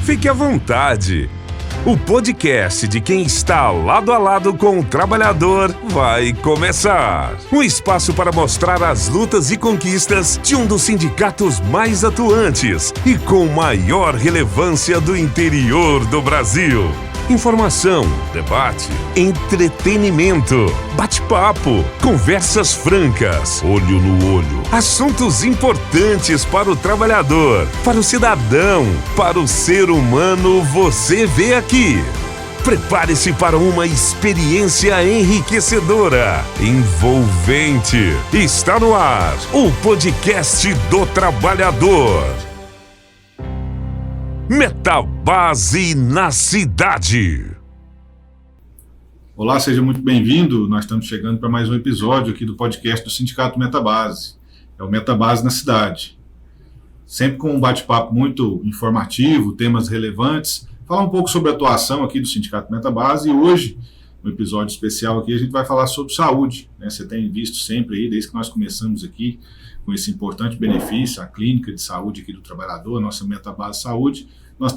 Fique à vontade. O podcast de quem está lado a lado com o trabalhador vai começar. Um espaço para mostrar as lutas e conquistas de um dos sindicatos mais atuantes e com maior relevância do interior do Brasil. Informação, debate, entretenimento, bate-papo, conversas francas, olho no olho, assuntos importantes para o trabalhador, para o cidadão, para o ser humano, você vê aqui. Prepare-se para uma experiência enriquecedora, envolvente. Está no ar, o podcast do trabalhador. Metabase na cidade. Olá, seja muito bem-vindo. Nós estamos chegando para mais um episódio aqui do podcast do Sindicato Metabase. É o Metabase na cidade. Sempre com um bate-papo muito informativo, temas relevantes. Falar um pouco sobre a atuação aqui do Sindicato Metabase. E hoje, no episódio especial aqui, a gente vai falar sobre saúde, né? Você tem visto sempre aí, desde que nós começamos aqui, com esse importante benefício, a clínica de saúde aqui do trabalhador, a nossa Metabase Saúde. Nós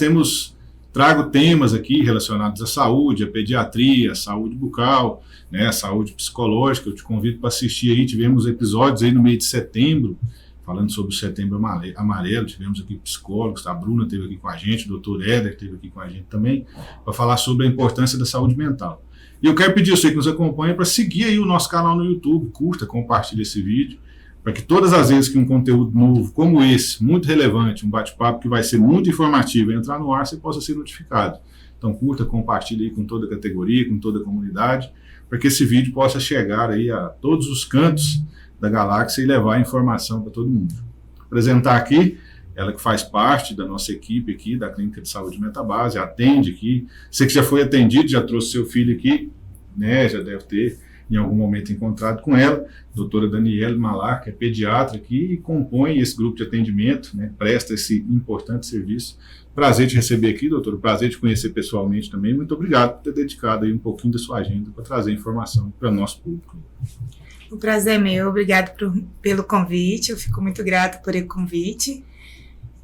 trago temas aqui relacionados à saúde, à pediatria, à saúde bucal, né, à saúde psicológica. Eu te convido para assistir aí, tivemos episódios aí no mês de setembro, falando sobre o Setembro Amarelo, tivemos aqui psicólogos, a Bruna esteve aqui com a gente, o Dr. Éder esteve aqui com a gente também, para falar sobre a importância da saúde mental. E eu quero pedir a você que nos acompanha para seguir aí o nosso canal no YouTube, curta, compartilhe esse vídeo, para que todas as vezes que um conteúdo novo como esse, muito relevante, um bate-papo que vai ser muito informativo, entrar no ar, você possa ser notificado. Então curta, compartilhe aí com toda a categoria, com toda a comunidade, para que esse vídeo possa chegar aí a todos os cantos da galáxia e levar informação para todo mundo. Vou apresentar aqui ela que faz parte da nossa equipe aqui, da Clínica de Saúde Metabase, atende aqui. Você que já foi atendido, já trouxe seu filho aqui, né, já deve ter em algum momento encontrado com ela, doutora Daniele Malar, que é pediatra aqui e compõe esse grupo de atendimento, né, presta esse importante serviço. Prazer te receber aqui, doutora, prazer te conhecer pessoalmente também. Muito obrigado por ter dedicado aí um pouquinho da sua agenda para trazer informação para o nosso público. O prazer é meu, obrigado pelo convite, eu fico muito grata por esse convite,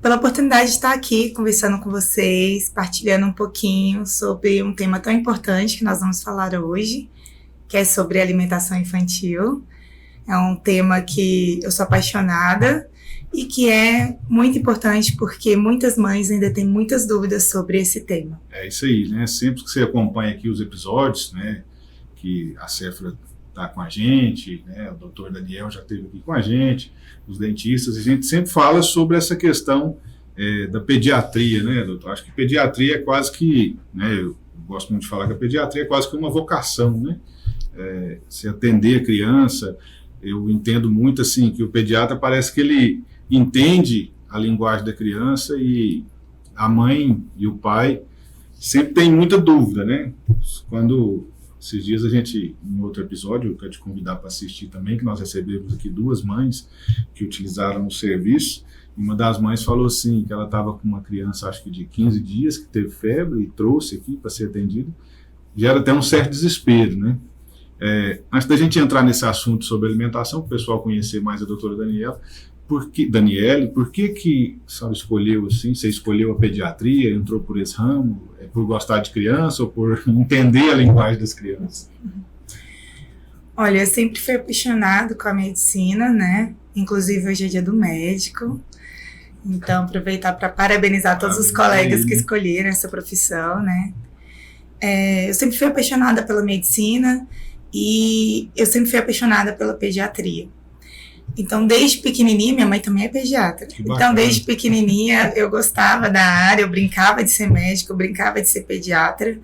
pela oportunidade de estar aqui conversando com vocês, partilhando um pouquinho sobre um tema tão importante que nós vamos falar hoje, que é sobre alimentação infantil. É um tema que eu sou apaixonada e que é muito importante porque muitas mães ainda têm muitas dúvidas sobre esse tema. É isso aí, né? Sempre que você acompanha aqui os episódios, né, que a Cefra está com a gente, né, o doutor Daniel já esteve aqui com a gente, os dentistas, a gente sempre fala sobre essa questão da pediatria, né, doutor? Acho que pediatria é quase que, né, eu gosto muito de falar que a pediatria é quase que uma vocação, né? Se atender a criança, eu entendo muito assim, que o pediatra parece que ele entende a linguagem da criança e a mãe e o pai sempre tem muita dúvida, né? Quando esses dias a gente, em outro episódio, eu quero te convidar para assistir também, que nós recebemos aqui 2 mães que utilizaram o serviço, e uma das mães falou assim, que ela estava com uma criança, acho que de 15 dias, que teve febre e trouxe aqui para ser atendida, gera até um certo desespero, né? Antes da gente entrar nesse assunto sobre alimentação, para o pessoal conhecer mais a doutora Daniele, por que a senhora escolheu assim? Você escolheu a pediatria, entrou por esse ramo? É por gostar de criança ou por entender a linguagem das crianças? Olha, eu sempre fui apaixonado com a medicina, né? Inclusive hoje é dia do médico. Então, aproveitar para parabenizar todos os colegas que escolheram essa profissão, né? Eu sempre fui apaixonada pela medicina e eu sempre fui apaixonada pela pediatria. Então, desde pequenininha, minha mãe também é pediatra. Então, desde pequenininha, eu gostava da área, eu brincava de ser médica, eu brincava de ser pediatra.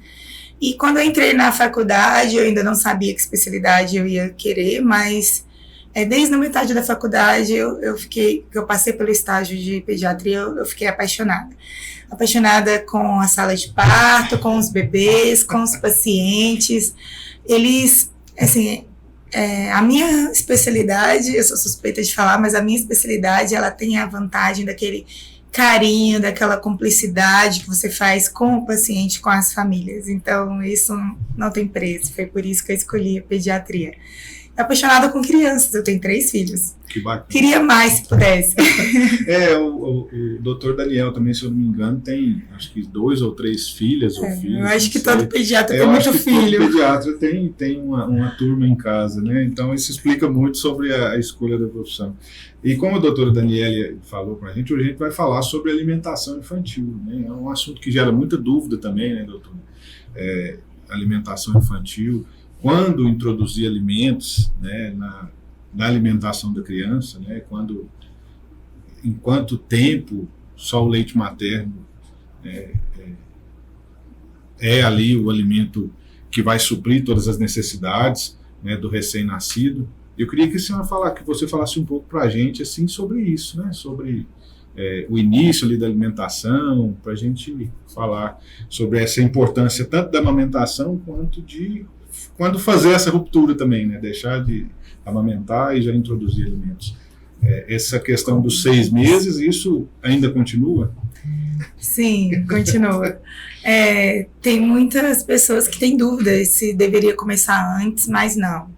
E quando eu entrei na faculdade, eu ainda não sabia que especialidade eu ia querer, mas desde a metade da faculdade, eu passei pelo estágio de pediatria, eu fiquei apaixonada. Apaixonada com a sala de parto, com os bebês, com os pacientes. Eles, assim, a minha especialidade, eu sou suspeita de falar, mas a minha especialidade, ela tem a vantagem daquele carinho, daquela cumplicidade que você faz com o paciente, com as famílias. Então, isso não tem preço. Foi por isso que eu escolhi a pediatria. apaixonada com crianças, eu tenho 3 filhos. Que bacana. Queria mais se pudesse. O doutor Daniel também, se eu não me engano, tem acho que 2 ou 3 filhas ou filhos. Eu acho que todo pediatra tem muito filho. Todo pediatra tem uma turma em casa, né? Então isso explica muito sobre a escolha da profissão. E como a doutora Daniela falou para a gente, hoje a gente vai falar sobre alimentação infantil, né? É um assunto que gera muita dúvida também, né, doutora? Alimentação infantil, quando introduzir alimentos, né, na alimentação da criança, né, em quanto tempo só o leite materno é ali o alimento que vai suprir todas as necessidades, né, do recém-nascido. Eu queria que você falasse um pouco para a gente assim, sobre isso, né, sobre o início ali da alimentação, para a gente falar sobre essa importância tanto da amamentação quanto de quando fazer essa ruptura também, né, deixar de amamentar e já introduzir alimentos. Essa questão dos 6 meses, isso ainda continua? Sim, continua. Tem muitas pessoas que têm dúvidas se deveria começar antes, mas não.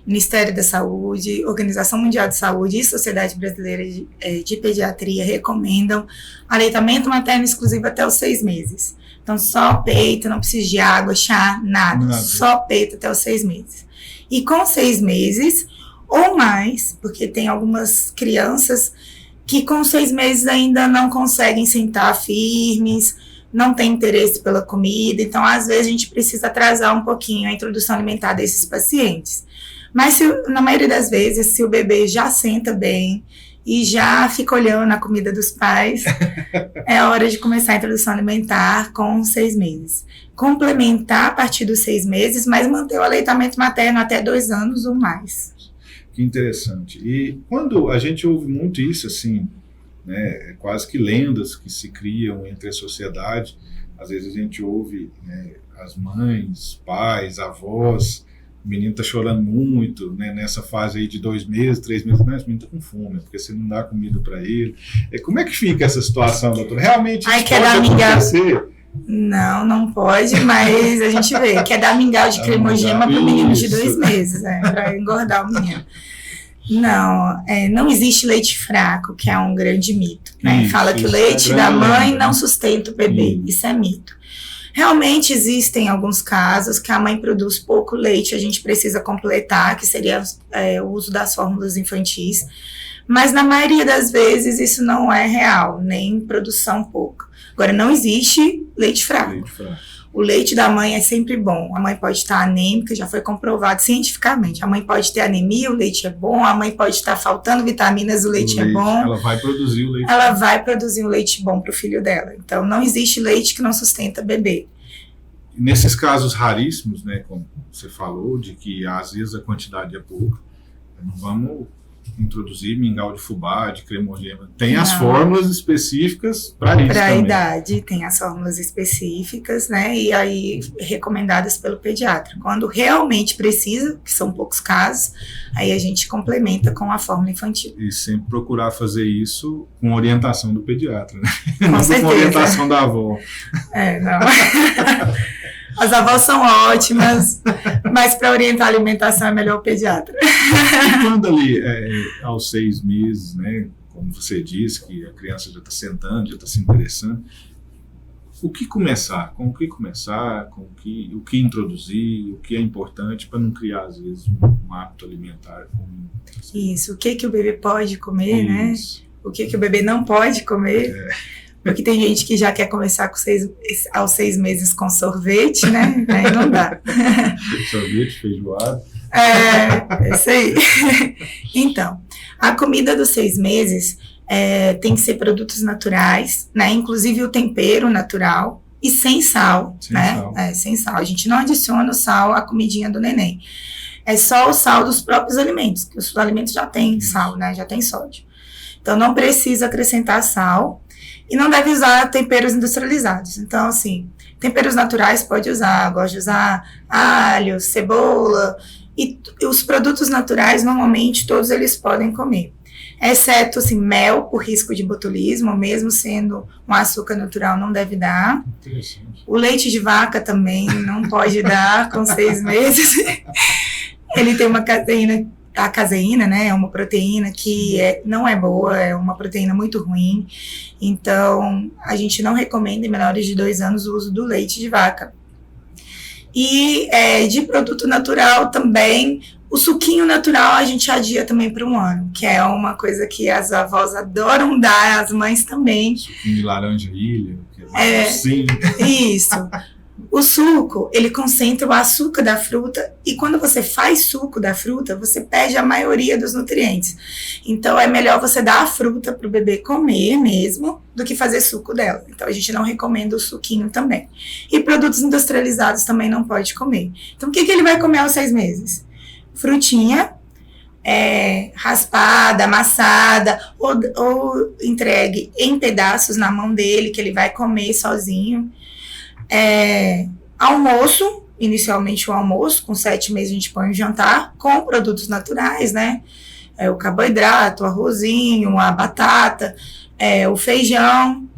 Ministério da Saúde, Organização Mundial de Saúde e Sociedade Brasileira de Pediatria recomendam aleitamento materno exclusivo até os 6 meses. Então, só peito, não precisa de água, chá, nada. Só peito até os 6 meses. E com 6 meses ou mais, porque tem algumas crianças que com 6 meses ainda não conseguem sentar firmes, não tem interesse pela comida, então às vezes a gente precisa atrasar um pouquinho a introdução alimentar desses pacientes. Mas na maioria das vezes, se o bebê já senta bem e já fica olhando a comida dos pais, é hora de começar a introdução alimentar com 6 meses. Complementar a partir dos 6 meses, mas manter o aleitamento materno até 2 anos ou mais. Que interessante. E quando a gente ouve muito isso, assim, né, quase que lendas que se criam entre a sociedade, às vezes a gente ouve, né, as mães, pais, avós, o menino está chorando muito, né, nessa fase aí de 2 meses, 3 meses, mas o menino está com fome, porque você não dá comida para ele. Como é que fica essa situação, doutor? Realmente isso pode acontecer? Não pode, mas a gente vê. Quer dar mingau de cremogema para o menino de 2 meses, para engordar o menino. Não existe leite fraco, que é um grande mito. Né? Fala que o leite da mãe não sustenta o bebê. Isso é mito. Realmente existem alguns casos que a mãe produz pouco leite, a gente precisa completar, que seria o uso das fórmulas infantis. Mas na maioria das vezes isso não é real, nem produção pouca. Agora, não existe leite fraco. O leite da mãe é sempre bom. A mãe pode estar anêmica, já foi comprovado cientificamente. A mãe pode ter anemia, o leite é bom. A mãe pode estar faltando vitaminas, o leite é bom. Ela vai produzir o leite. Ela vai produzir um leite bom para o filho dela. Então, não existe leite que não sustenta bebê. Nesses casos raríssimos, né, como você falou, de que às vezes a quantidade é pouca, não vamos introduzir mingau de fubá, de cremogema. Tem as fórmulas específicas para isso Para a também. idade, tem as fórmulas específicas, né? E aí recomendadas pelo pediatra. Quando realmente precisa, que são poucos casos, aí a gente complementa com a fórmula infantil. E sempre procurar fazer isso com orientação do pediatra, né? Com certeza. Com orientação da avó. Não. As avós são ótimas, mas para orientar a alimentação é melhor o pediatra. E quando ali, aos 6 meses, né, como você disse, que a criança já está sentando, já está se interessando, o que começar? Com o que começar? O que introduzir? O que é importante para não criar, às vezes, um hábito alimentar ruim? Isso, o que o bebê pode comer, né? O que o bebê não pode comer. Porque tem gente que já quer começar aos 6 meses com sorvete, né? Aí não dá. Sorvete, feijoada. Isso aí. Então, a comida dos 6 meses tem que ser produtos naturais, né? Inclusive o tempero natural e sem sal, sem sal. A gente não adiciona o sal à comidinha do neném. É só o sal dos próprios alimentos, que os alimentos já têm sal, né? Já tem sódio. Então, não precisa acrescentar sal. E não deve usar temperos industrializados. Então, assim, temperos naturais pode usar. Gosto de usar alho, cebola. E os produtos naturais, normalmente, todos eles podem comer. Exceto, assim, mel, por risco de botulismo, mesmo sendo um açúcar natural, não deve dar. Interessante. O leite de vaca também não pode dar com 6 meses. ele tem uma caseína, a caseína, né, é uma proteína que não é boa, é uma proteína muito ruim. Então, a gente não recomenda em menores de 2 anos o uso do leite de vaca. E de produto natural também, o suquinho natural a gente adia também para 1 ano, que é uma coisa que as avós adoram dar, as mães também. Suquinho de laranja ilha, que é docinho. Isso. O suco, ele concentra o açúcar da fruta e quando você faz suco da fruta, você perde a maioria dos nutrientes. Então, é melhor você dar a fruta para o bebê comer mesmo do que fazer suco dela. Então, a gente não recomenda o suquinho também. E produtos industrializados também não pode comer. Então, o que ele vai comer aos 6 meses? Frutinha, raspada, amassada, ou entregue em pedaços na mão dele, que ele vai comer sozinho. Almoço, inicialmente o almoço, com 7 meses a gente põe o jantar, com produtos naturais, né? O carboidrato, o arrozinho, a batata, o feijão,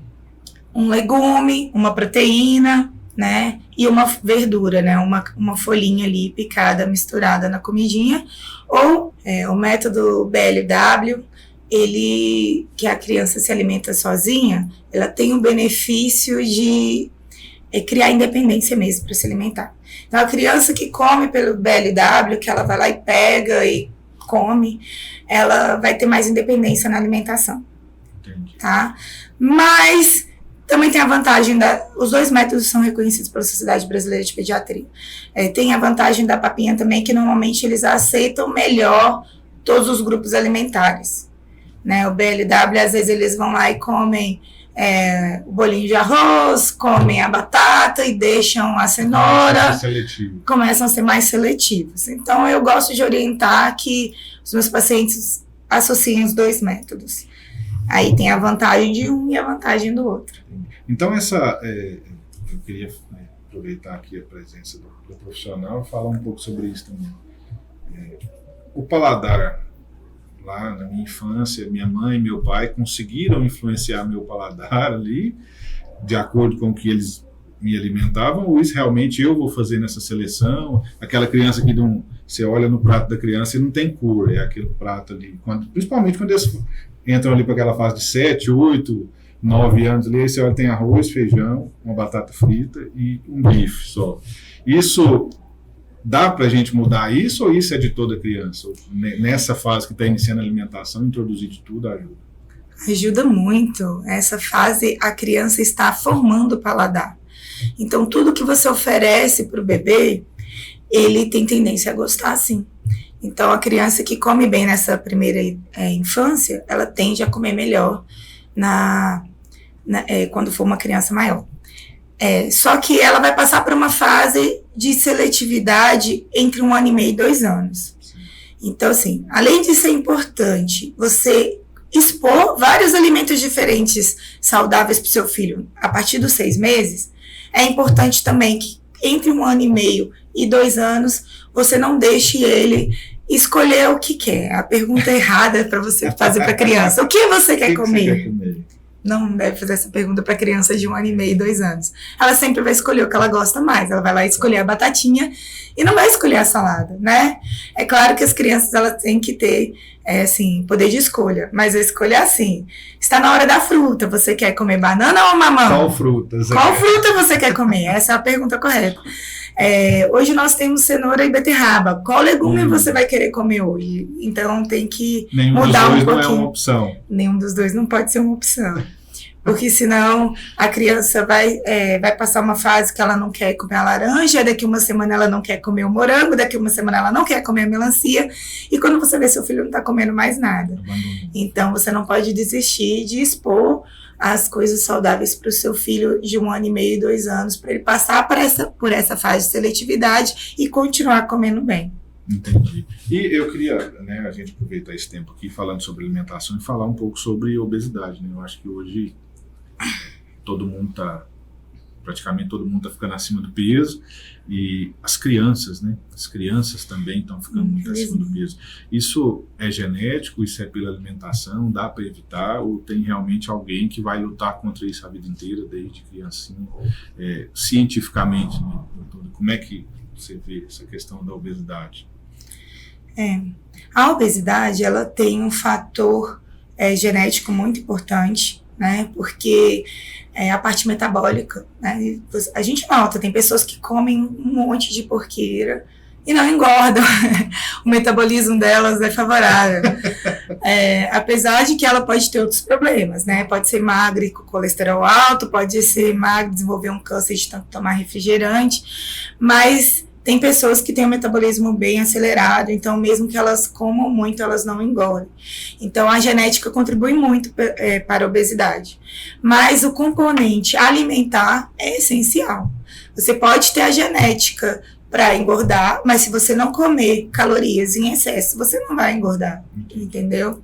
um legume, uma proteína, né? E uma verdura, né? Uma folhinha ali picada, misturada na comidinha. Ou o método BLW, que a criança se alimenta sozinha, ela tem o benefício de criar independência mesmo para se alimentar. Então, a criança que come pelo BLW, que ela vai lá e pega e come, ela vai ter mais independência na alimentação. Entendi. Tá? Mas também tem a vantagem os 2 métodos são reconhecidos pela Sociedade Brasileira de Pediatria. Tem a vantagem da papinha também, que normalmente eles aceitam melhor todos os grupos alimentares. Né? O BLW, às vezes, eles vão lá e comem o bolinho de arroz, comem a batata e deixam a cenoura, começam a ser mais seletivos. Então, eu gosto de orientar que os meus pacientes associem os 2 métodos. Aí tem a vantagem de um e a vantagem do outro. Então, eu queria aproveitar aqui a presença do profissional e falar um pouco sobre isso também. O paladar, lá na minha infância, minha mãe e meu pai conseguiram influenciar meu paladar ali, de acordo com o que eles me alimentavam, ou isso realmente eu vou fazer nessa seleção? Aquela criança que você olha no prato da criança e não tem cor, é aquele prato ali, principalmente quando eles entram ali para aquela fase de 7, 8, 9 anos ali, aí você olha, tem arroz, feijão, uma batata frita e um bife só. Isso dá para a gente mudar isso, ou isso é de toda criança? Nessa fase que está iniciando a alimentação, introduzir de tudo ajuda? Ajuda muito. Essa fase, a criança está formando o paladar. Então, tudo que você oferece para o bebê, ele tem tendência a gostar, sim. Então, a criança que come bem nessa primeira infância, ela tende a comer melhor quando for uma criança maior. Só que ela vai passar por uma fase de seletividade entre 1 ano e meio e 2 anos. Então, assim, além de ser importante você expor vários alimentos diferentes, saudáveis para o seu filho a partir dos 6 meses, é importante também que entre 1 ano e meio e 2 anos, você não deixe ele escolher o que quer. A pergunta errada para você fazer para a criança. O que você quer comer? Você quer comer? Não deve fazer essa pergunta para criança de 1 ano e meio e 2 anos. Ela sempre vai escolher o que ela gosta mais. Ela vai lá escolher a batatinha e não vai escolher a salada, né? É claro que as crianças elas têm que ter poder de escolha, mas a escolha é assim. Está na hora da fruta. Você quer comer banana ou mamão? Qual fruta? Qual fruta você quer comer? Essa é a pergunta correta. Hoje nós temos cenoura e beterraba. Qual legume você vai querer comer hoje? Então tem que mudar um pouquinho. Nenhum dos dois não é uma opção. Nenhum dos dois não pode ser uma opção. Porque senão a criança vai passar uma fase que ela não quer comer a laranja, daqui uma semana ela não quer comer o morango, daqui uma semana ela não quer comer a melancia, e quando você vê seu filho não está comendo mais nada. Então você não pode desistir de expor as coisas saudáveis para o seu filho de 1 ano e meio e 2 anos, para ele passar por essa fase de seletividade e continuar comendo bem. Entendi. E eu queria, a gente aproveitar esse tempo aqui falando sobre alimentação e falar um pouco sobre obesidade, né? Eu acho que hoje praticamente todo mundo está ficando acima do peso, e as crianças também estão ficando muito acima do peso. Isso é genético, isso é pela alimentação, dá para evitar, ou tem realmente alguém que vai lutar contra isso a vida inteira, desde criancinha, cientificamente, né? Como é que você vê essa questão da obesidade? A obesidade, ela tem um fator genético muito importante, né? Porque a parte metabólica, né? A gente nota, tem pessoas que comem um monte de porqueira e não engordam. O metabolismo delas é favorável. Apesar de que ela pode ter outros problemas, né? Pode ser magra e com colesterol alto, pode ser magra e desenvolver um câncer de tanto tomar refrigerante, mas tem pessoas que têm um metabolismo bem acelerado, então mesmo que elas comam muito, elas não engordam. Então a genética contribui muito para a obesidade. Mas o componente alimentar é essencial. Você pode ter a genética para engordar, mas se você não comer calorias em excesso, você não vai engordar, entendeu?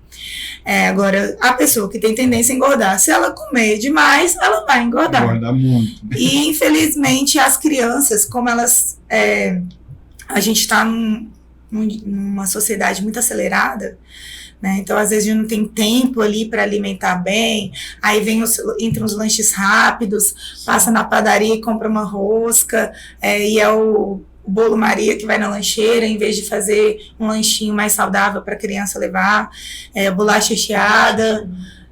Agora, a pessoa que tem tendência a engordar, se ela comer demais, ela vai engordar. Engorda muito. E, infelizmente, as crianças, como elas... a gente está numa sociedade muito acelerada, né? Então, às vezes, a gente não tem tempo ali para alimentar bem, aí entram os lanches rápidos, passa na padaria e compra uma rosca, e é o bolo Maria que vai na lancheira, em vez de fazer um lanchinho mais saudável para a criança levar, bolacha recheada.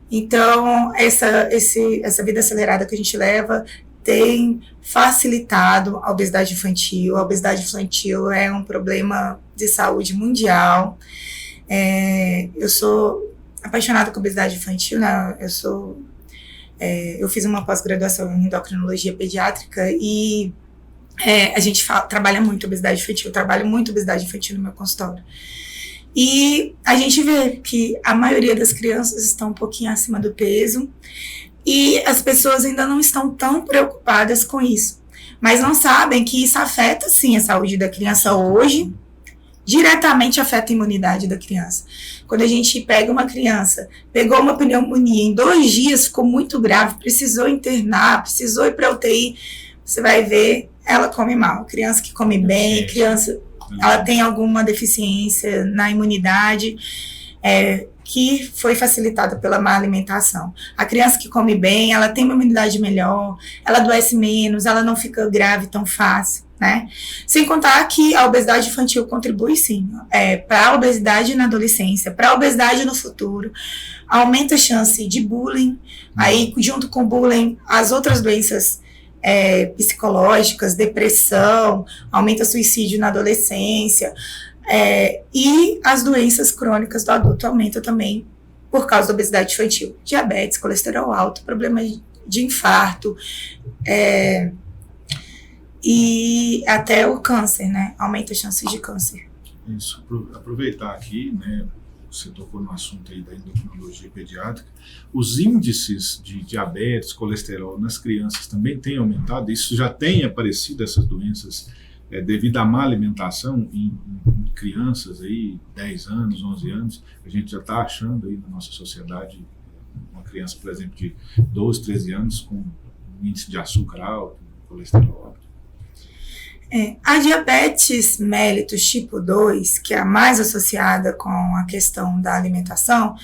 Então, essa vida acelerada que a gente leva tem facilitado a obesidade infantil. A obesidade infantil é um problema de saúde mundial. Eu sou apaixonada com obesidade infantil, né? Eu fiz uma pós-graduação em endocrinologia pediátrica e a gente trabalha muito obesidade infantil. Eu trabalho muito obesidade infantil no meu consultório. E a gente vê que a maioria das crianças estão um pouquinho acima do peso e as pessoas ainda não estão tão preocupadas com isso. Mas não sabem que isso afeta, sim, a saúde da criança hoje, diretamente afeta a imunidade da criança. Quando a gente pega uma criança, pegou uma pneumonia, em 2 dias ficou muito grave, precisou internar, precisou ir para UTI, você vai ver, ela come mal. Criança que come bem, criança, ela tem alguma deficiência na imunidade, que foi facilitada pela má alimentação. A criança que come bem, ela tem uma imunidade melhor, ela adoece menos, ela não fica grave tão fácil, né? Sem contar que a obesidade infantil contribui, sim, para a obesidade na adolescência, para a obesidade no futuro, aumenta a chance de bullying, aí junto com o bullying, as outras doenças psicológicas, depressão, aumenta suicídio na adolescência, e as doenças crônicas do adulto aumentam também por causa da obesidade infantil. Diabetes, colesterol alto, problema de infarto, e até o câncer, né? Aumenta as chances de câncer. Isso, aproveitar aqui, né? Você tocou no assunto aí da endocrinologia pediátrica, os índices de diabetes, colesterol nas crianças também têm aumentado. Isso já tem aparecido, essas doenças, devido à má alimentação em crianças aí, 10 anos, 11 anos. A gente já está achando aí na nossa sociedade uma criança, por exemplo, de 12, 13 anos com um índice de açúcar alto, colesterol alto. A diabetes mellitus tipo 2, que é a mais associada com a questão da alimentação,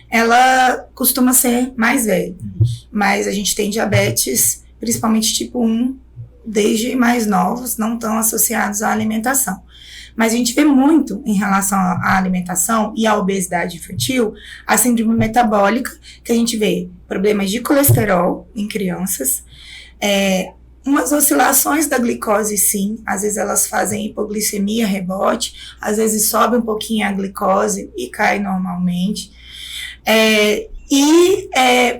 ela costuma ser mais velha. Mas a gente tem diabetes, principalmente tipo 1, desde mais novos, não tão associados à alimentação. Mas a gente vê muito em relação à alimentação e à obesidade infantil, a síndrome metabólica, que a gente vê problemas de colesterol em crianças, umas oscilações da glicose, sim, às vezes elas fazem hipoglicemia, rebote, às vezes sobe um pouquinho a glicose e cai normalmente,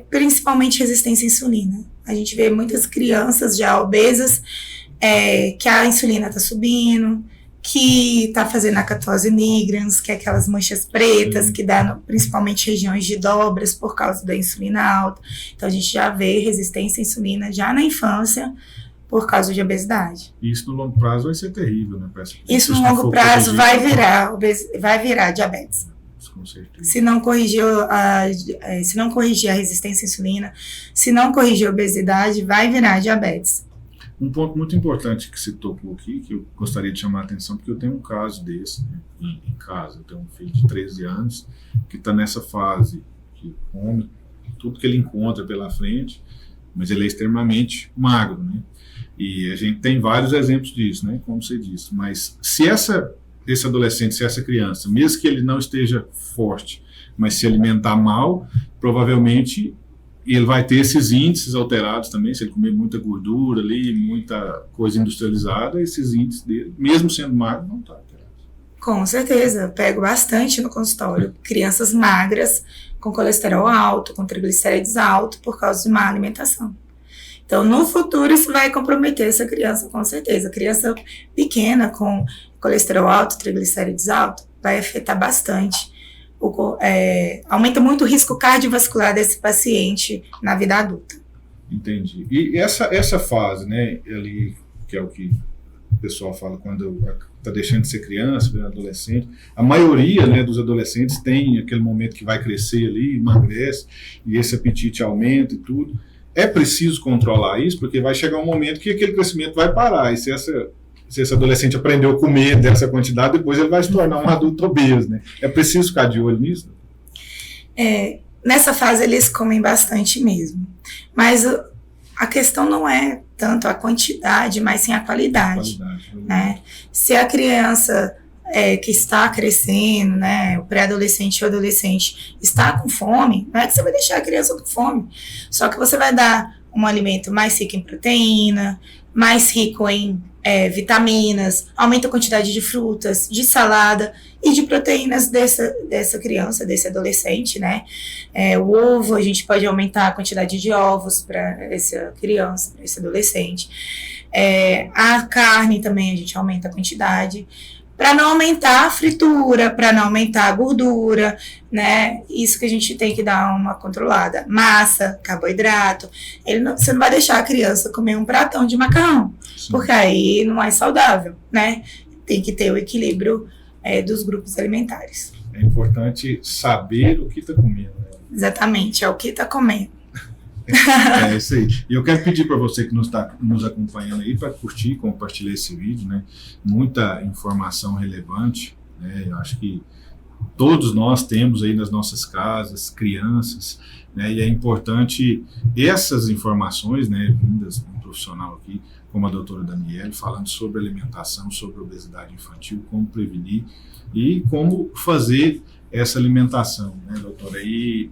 principalmente resistência à insulina. A gente vê muitas crianças já obesas, que a insulina está subindo, que está fazendo a acatose nigrans, que é aquelas manchas pretas, que dá principalmente regiões de dobras por causa da insulina alta. Então a gente já vê resistência à insulina já na infância por causa de obesidade. Isso no longo prazo vai ser terrível, né? Isso no longo prazo vai virar diabetes. Com certeza. Se não corrigir a resistência à insulina, se não corrigir a obesidade, vai virar diabetes. Um ponto muito importante que você tocou aqui, que eu gostaria de chamar a atenção, porque eu tenho um caso desse, né, em casa. Eu tenho um filho de 13 anos que está nessa fase, que come tudo que ele encontra pela frente, mas ele é extremamente magro, né? E a gente tem vários exemplos disso, né, como você disse. Mas se essa esse adolescente, se essa criança, mesmo que ele não esteja forte, mas se alimentar mal, provavelmente ele vai ter esses índices alterados também, se ele comer muita gordura ali, muita coisa industrializada, esses índices dele, mesmo sendo magro, não estão alterados. Com certeza, eu pego bastante no consultório. Crianças magras, com colesterol alto, com triglicérides alto, por causa de má alimentação. Então, no futuro, isso vai comprometer essa criança, com certeza. Criança pequena, com colesterol alto, triglicérides alto, vai afetar bastante. Aumenta muito o risco cardiovascular desse paciente na vida adulta. Entendi. E essa fase, né, ali, que é o que o pessoal fala quando está deixando de ser criança, virando adolescente, a maioria, né, dos adolescentes tem aquele momento que vai crescer ali, emagrece, e esse apetite aumenta e tudo. É preciso controlar isso, porque vai chegar um momento que aquele crescimento vai parar, e se esse adolescente aprendeu a comer dessa quantidade, depois ele vai se tornar um adulto obeso, né? É preciso ficar de olho nisso? Nessa fase eles comem bastante mesmo, mas a questão não é tanto a quantidade, mas sim a qualidade. Né? Se a criança que está crescendo, né, o pré-adolescente ou adolescente está com fome, não é que você vai deixar a criança com fome, só que você vai dar um alimento mais rico em proteína, mais rico em vitaminas, aumenta a quantidade de frutas, de salada e de proteínas dessa criança, desse adolescente, né? O ovo, a gente pode aumentar a quantidade de ovos para essa criança, para esse adolescente. A carne também a gente aumenta a quantidade, para não aumentar a fritura, para não aumentar a gordura, né? Isso que a gente tem que dar uma controlada. Massa, carboidrato. Você não vai deixar a criança comer um pratão de macarrão, sim, porque aí não é saudável, né? Tem que ter o equilíbrio dos grupos alimentares. É importante saber o que está comendo. Né? Exatamente, é o que está comendo. É isso aí. E eu quero pedir para você que está nos acompanhando aí para curtir e compartilhar esse vídeo, né? Muita informação relevante, né? Eu acho que todos nós temos aí nas nossas casas crianças, né? E é importante essas informações, né, vindas de um profissional aqui, como a doutora Daniele, falando sobre alimentação, sobre obesidade infantil, como prevenir e como fazer essa alimentação, né, doutora? E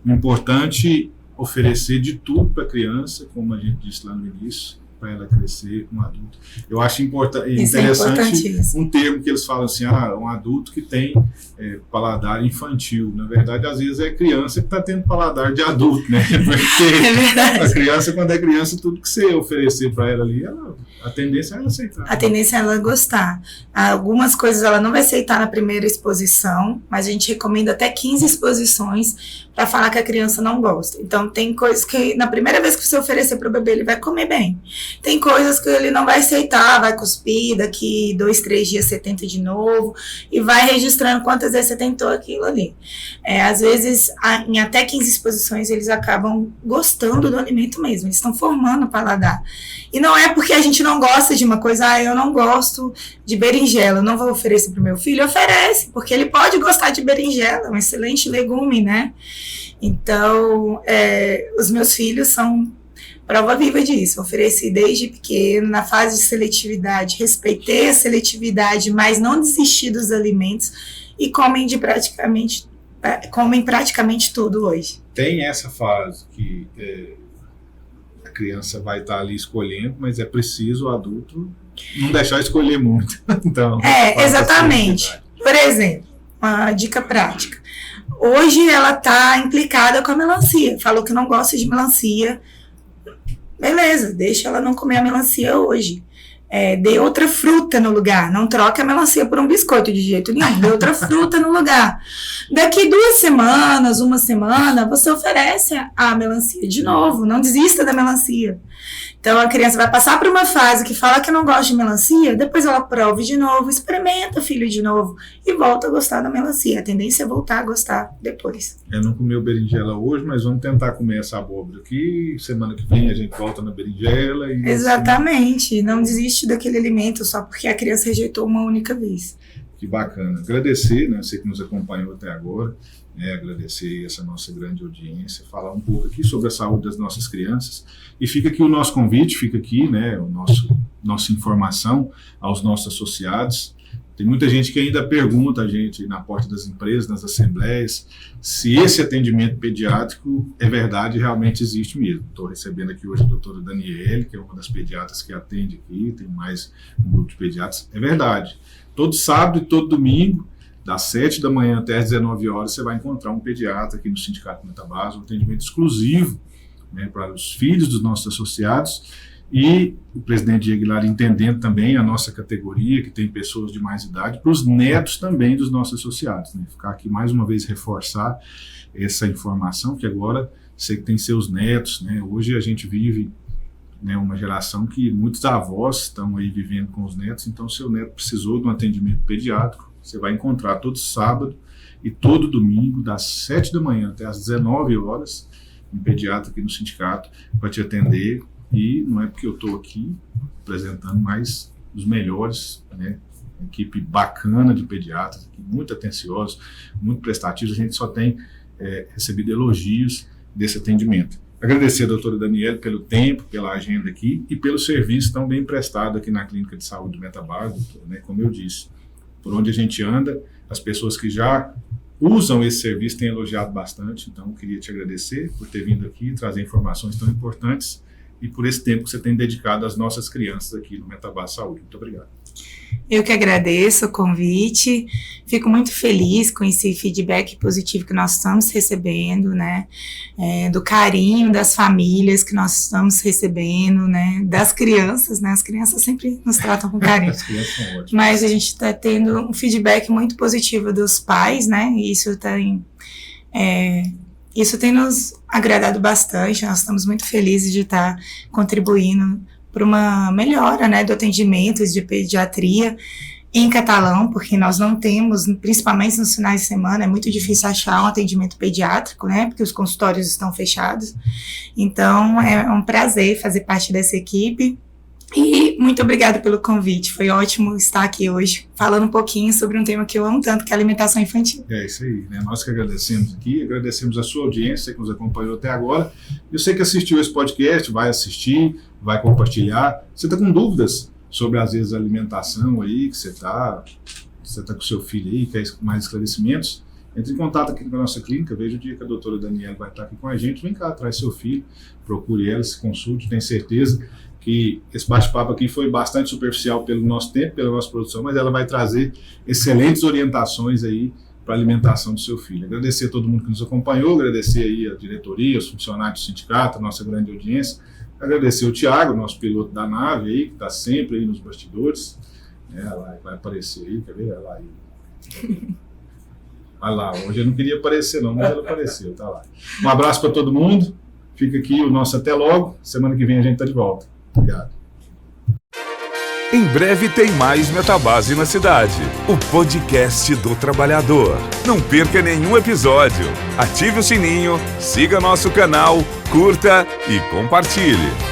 o importante oferecer de tudo para a criança, como a gente disse lá no início, para ela crescer um adulto. Eu acho interessante um termo que eles falam assim, um adulto que tem paladar infantil. Na verdade, às vezes é criança que está tendo paladar de adulto, né? Porque é verdade. A criança, quando é criança, tudo que você oferecer para ela ali, a tendência é ela aceitar. A tendência é ela gostar. Algumas coisas ela não vai aceitar na primeira exposição, mas a gente recomenda até 15 exposições para falar que a criança não gosta. Então, tem coisas que na primeira vez que você oferecer para o bebê, ele vai comer bem. Tem coisas que ele não vai aceitar, vai cuspir, daqui 2, 3 dias você tenta de novo e vai registrando quantas vezes você tentou aquilo ali. Às vezes, em até 15 exposições, eles acabam gostando do alimento mesmo, eles estão formando o paladar. E não é porque a gente não gosta de uma coisa, eu não gosto de berinjela, eu não vou oferecer para o meu filho, oferece, porque ele pode gostar de berinjela, um excelente legume, né? Então, os meus filhos são prova viva disso. Ofereci desde pequeno, na fase de seletividade, respeitei a seletividade, mas não desisti dos alimentos e comem praticamente tudo hoje. Tem essa fase que a criança vai estar ali escolhendo, mas é preciso o adulto não deixar escolher muito. Então, exatamente. Por exemplo, uma dica prática. Hoje ela está implicada com a melancia. Falou que não gosta de melancia. Beleza, deixa ela não comer a melancia hoje. Dê outra fruta no lugar. Não troque a melancia por um biscoito de jeito nenhum. Dê outra fruta no lugar. Daqui 2 semanas, 1 semana, você oferece a melancia de novo. Não desista da melancia. Então, a criança vai passar por uma fase que fala que não gosta de melancia, depois ela prova de novo, experimenta, filho, de novo, e volta a gostar da melancia. A tendência é voltar a gostar depois. Eu não comeu berinjela hoje, mas vamos tentar comer essa abóbora aqui. Semana que vem a gente volta na berinjela. E exatamente. Assim... Não desiste daquele alimento só porque a criança rejeitou uma única vez. Que bacana. Agradecer, né, você que nos acompanhou até agora. Agradecer essa nossa grande audiência, falar um pouco aqui sobre a saúde das nossas crianças. E fica aqui o nosso convite, fica aqui, né, nossa informação aos nossos associados, Tem muita gente que ainda pergunta a gente na porta das empresas, nas assembleias, se esse atendimento pediátrico é verdade e realmente existe mesmo. Estou recebendo aqui hoje a doutora Daniele, que é uma das pediatras que atende aqui, tem mais um grupo de pediatras. É verdade. Todo sábado e todo domingo, das 7 da manhã até as 19 horas, você vai encontrar um pediatra aqui no Sindicato Metabase, um atendimento exclusivo, né, para os filhos dos nossos associados. E o presidente Diego Aguilar entendendo também a nossa categoria, que tem pessoas de mais idade, para os netos também dos nossos associados. Né? Ficar aqui mais uma vez reforçar essa informação, que agora você que tem seus netos, né? Hoje a gente vive, né, uma geração que muitos avós estão aí vivendo com os netos, então seu neto precisou de um atendimento pediátrico, você vai encontrar todo sábado e todo domingo, das 7 da manhã até as 19 horas, um pediatra aqui no sindicato para te atender. E não é porque eu estou aqui apresentando mais os melhores, né? Uma equipe bacana de pediatras, muito atenciosos, muito prestativos. A gente só tem recebido elogios desse atendimento. Agradecer a doutora Daniele pelo tempo, pela agenda aqui e pelo serviço tão bem prestado aqui na Clínica de Saúde Metabase, né? Como eu disse, por onde a gente anda, as pessoas que já usam esse serviço têm elogiado bastante. Então, eu queria te agradecer por ter vindo aqui, trazer informações tão importantes e por esse tempo que você tem dedicado às nossas crianças aqui no Metabase Saúde. Muito obrigado. Eu que agradeço o convite, fico muito feliz com esse feedback positivo que nós estamos recebendo, né, do carinho das famílias que nós estamos recebendo, né, das crianças, né, as crianças sempre nos tratam com carinho. As crianças são ótimas. Mas a gente está tendo um feedback muito positivo dos pais, né, e isso tem nos agradado bastante. Nós estamos muito felizes de estar contribuindo para uma melhora, né, do atendimento de pediatria em catalão, porque nós não temos, principalmente nos finais de semana, é muito difícil achar um atendimento pediátrico, né, porque os consultórios estão fechados. Então, é um prazer fazer parte dessa equipe. E muito obrigada pelo convite, foi ótimo estar aqui hoje, falando um pouquinho sobre um tema que eu amo tanto, que é a alimentação infantil. É isso aí, né? Nós que agradecemos aqui, agradecemos a sua audiência que nos acompanhou até agora. Eu sei que assistiu esse podcast, vai assistir, vai compartilhar. Você está com dúvidas sobre, às vezes, a alimentação aí, que você tá com seu filho aí, quer mais esclarecimentos? Entre em contato aqui com a nossa clínica, veja o dia que a doutora Daniela vai estar aqui com a gente, vem cá, traz seu filho, procure ela, se consulte, tenho certeza que esse bate-papo aqui foi bastante superficial pelo nosso tempo, pela nossa produção, mas ela vai trazer excelentes orientações aí para a alimentação do seu filho. Agradecer a todo mundo que nos acompanhou, agradecer aí a diretoria, os funcionários do sindicato, a nossa grande audiência, agradecer o Thiago, nosso piloto da nave aí, que está sempre aí nos bastidores, ela vai aparecer aí, quer ver? Ela aí. Olha lá, hoje eu não queria aparecer não, mas ela apareceu, tá lá. Um abraço para todo mundo, fica aqui o nosso até logo, semana que vem a gente está de volta. Obrigado. Em breve tem mais Metabase na cidade, o podcast do trabalhador. Não perca nenhum episódio. Ative o sininho, siga nosso canal, curta e compartilhe.